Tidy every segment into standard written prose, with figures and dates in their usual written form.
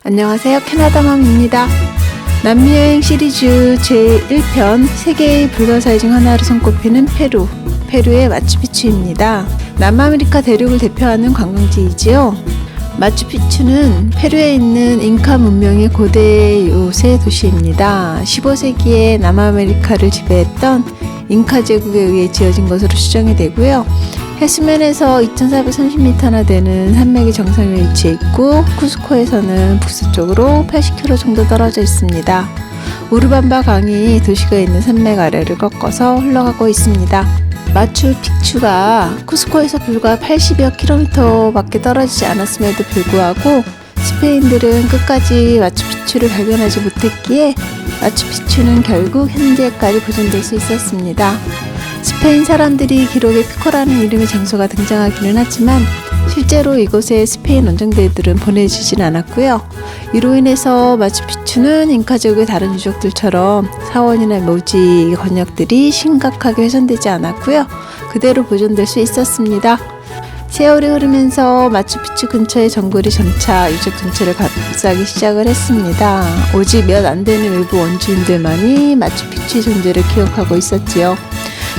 안녕하세요. 캐나다맘입니다. 남미여행 시리즈 제1편 세계의 불가사의 중 하나로 손꼽히는 페루의 마추픽추입니다. 남아메리카 대륙을 대표하는 관광지이지요. 마추픽추는 페루에 있는 잉카 문명의 고대 요새 도시입니다. 15세기에 남아메리카를 지배했던 잉카 제국에 의해 지어진 것으로 추정이 되고요. 해수면에서 2430m나 되는 산맥의 정상에 위치해 있고 쿠스코에서는 북서쪽으로 80km 정도 떨어져 있습니다. 우르밤바 강이 도시가 있는 산맥 아래를 꺾어서 흘러가고 있습니다. 마추픽추가 쿠스코에서 불과 80여 킬로미터 밖에 떨어지지 않았음에도 불구하고 스페인들은 끝까지 마추픽추를 발견하지 못했기에 마추픽추는 결국 현재까지 보존될 수 있었습니다. 스페인 사람들이 기록에 피코라는 이름의 장소가 등장하기는 하지만 실제로 이곳에 스페인 원정대들은 보내지진 않았고요. 이로 인해서 마추픽추는 잉카 제국의 다른 유적들처럼 사원이나 묘지 건역들이 심각하게 훼손되지 않았고요. 그대로 보존될 수 있었습니다. 세월이 흐르면서 마추픽추 근처의 정글이 점차 유적 전체를 감싸기 시작을 했습니다. 오직 몇 안 되는 외부 원주민들만이 마추픽추의 존재를 기억하고 있었지요.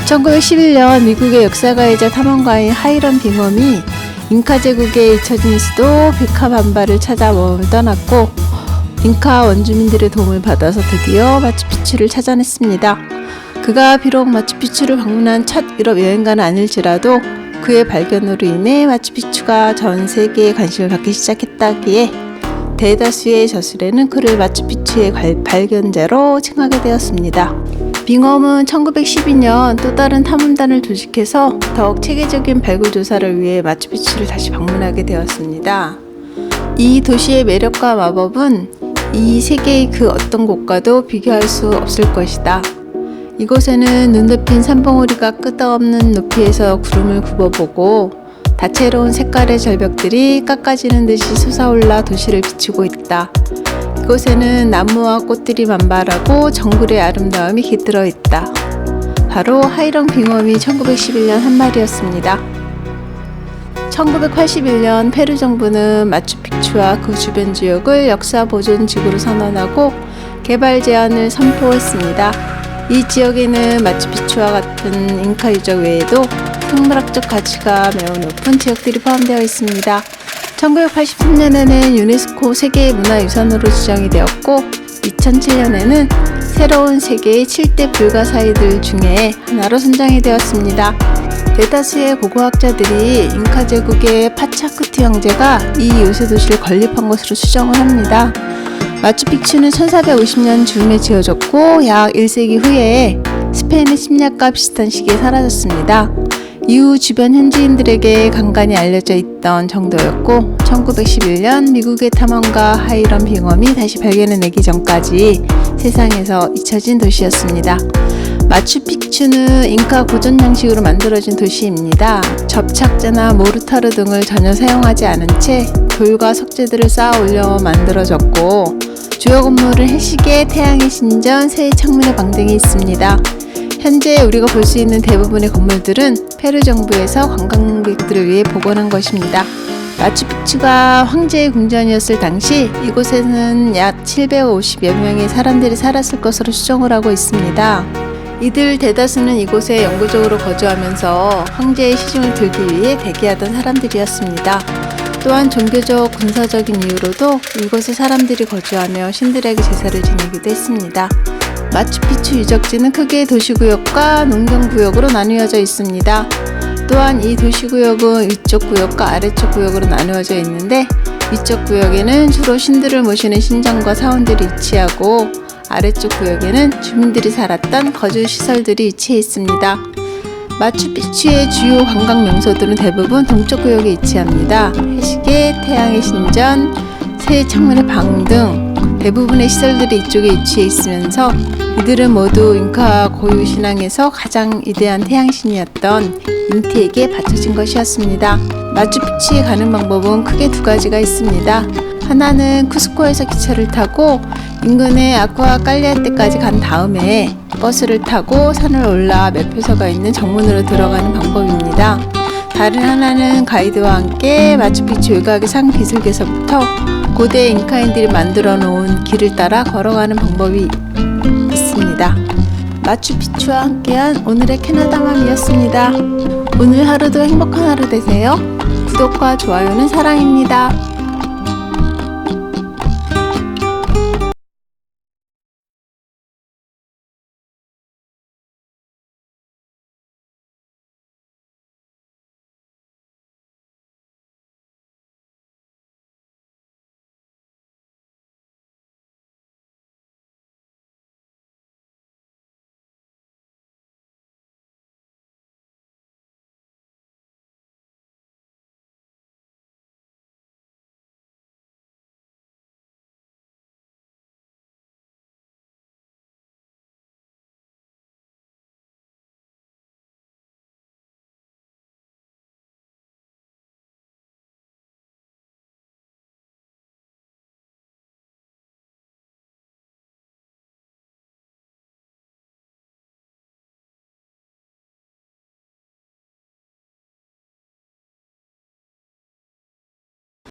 1911년 미국의 역사가이자 탐험가인 하이런 빙엄이 잉카 제국에 잊혀진 수도 비카밤바를 찾아 모험을 떠났고 잉카 원주민들의 도움을 받아서 드디어 마추픽추를 찾아냈습니다. 그가 비록 마추픽추를 방문한 첫 유럽 여행가는 아닐지라도 그의 발견으로 인해 마추픽추가 전 세계에 관심을 받기 시작했다기에 대다수의 저술에는 그를 마추픽추의 발견자로 칭하게 되었습니다. 빙엄은 1912년 또 다른 탐험단을 조직해서 더욱 체계적인 발굴 조사를 위해 마추픽추를 다시 방문하게 되었습니다. 이 도시의 매력과 마법은 이 세계의 그 어떤 곳과도 비교할 수 없을 것이다. 이곳에는 눈 덮인 산봉우리가 끝없는 높이에서 구름을 굽어보고 다채로운 색깔의 절벽들이 깎아지는 듯이 솟아올라 도시를 비추고 있다. 이곳에는 나무와 꽃들이 만발하고 정글의 아름다움이 깃들어 있다. 바로 하이런 빙엄이 1911년 한 말이었습니다. 1981년 페루 정부는 마추픽추와 그 주변 지역을 역사 보존 지구로 선언하고 개발 제한을 선포했습니다. 이 지역에는 마추픽추와 같은 잉카 유적 외에도 생물학적 가치가 매우 높은 지역들이 포함되어 있습니다. 1983년에는 유네스코 세계문화유산으로 지정이 되었고 2007년에는 새로운 세계의 7대 불가사의들 중에 하나로 선정이 되었습니다. 대다수의 고고학자들이 잉카 제국의 파차쿠티 형제가 이 요새 도시를 건립한 것으로 추정을 합니다. 마추픽추는 1450년 즈음에 지어졌고 약 1세기 후에 스페인의 침략과 비슷한 시기에 사라졌습니다. 이후 주변 현지인들에게 간간히 알려져 있던 정도였고 1911년 미국의 탐험가 하이런 빙엄이 다시 발견해내기 전까지 세상에서 잊혀진 도시였습니다. 마추픽추는 잉카 고전 양식으로 만들어진 도시입니다. 접착제나 모르타르 등을 전혀 사용하지 않은 채 돌과 석재들을 쌓아 올려 만들어졌고 주요 건물은 해시계, 태양의 신전, 새의 창문의 방 등이 있습니다. 현재 우리가 볼 수 있는 대부분의 건물들은 페루 정부에서 관광객들을 위해 복원한 것입니다. 마추픽추가 황제의 궁전이었을 당시 이곳에는 약 750여 명의 사람들이 살았을 것으로 추정을 하고 있습니다. 이들 대다수는 이곳에 영구적으로 거주하면서 황제의 시중을 들기 위해 대기하던 사람들이었습니다. 또한 종교적, 군사적인 이유로도 이곳에 사람들이 거주하며 신들에게 제사를 지내기도 했습니다. 마추픽추 유적지는 크게 도시구역과 농경구역으로 나누어져 있습니다. 또한 이 도시구역은 위쪽 구역과 아래쪽 구역으로 나누어져 있는데 위쪽 구역에는 주로 신들을 모시는 신전과 사원들이 위치하고 아래쪽 구역에는 주민들이 살았던 거주시설들이 위치해 있습니다. 마추픽추의 주요 관광 명소들은 대부분 동쪽 구역에 위치합니다. 해시계, 태양의 신전, 새의 창문의 방 등 대부분의 시설들이 이쪽에 위치해 있으면서 이들은 모두 잉카 고유 신앙에서 가장 위대한 태양신이었던 인티에게 바쳐진 것이었습니다. 마추픽추에 가는 방법은 크게 두 가지가 있습니다. 하나는 쿠스코에서 기차를 타고 인근의 아쿠아 깔리아떼까지 간 다음에 버스를 타고 산을 올라 매표소가 있는 정문으로 들어가는 방법입니다. 다른 하나는 가이드와 함께 마추픽추 외곽의 산 기슭에서부터 고대 잉카인들이 만들어 놓은 길을 따라 걸어가는 방법이 있습니다. 마추픽추와 함께한 오늘의 캐나다맘이었습니다. 오늘 하루도 행복한 하루 되세요. 구독과 좋아요는 사랑입니다.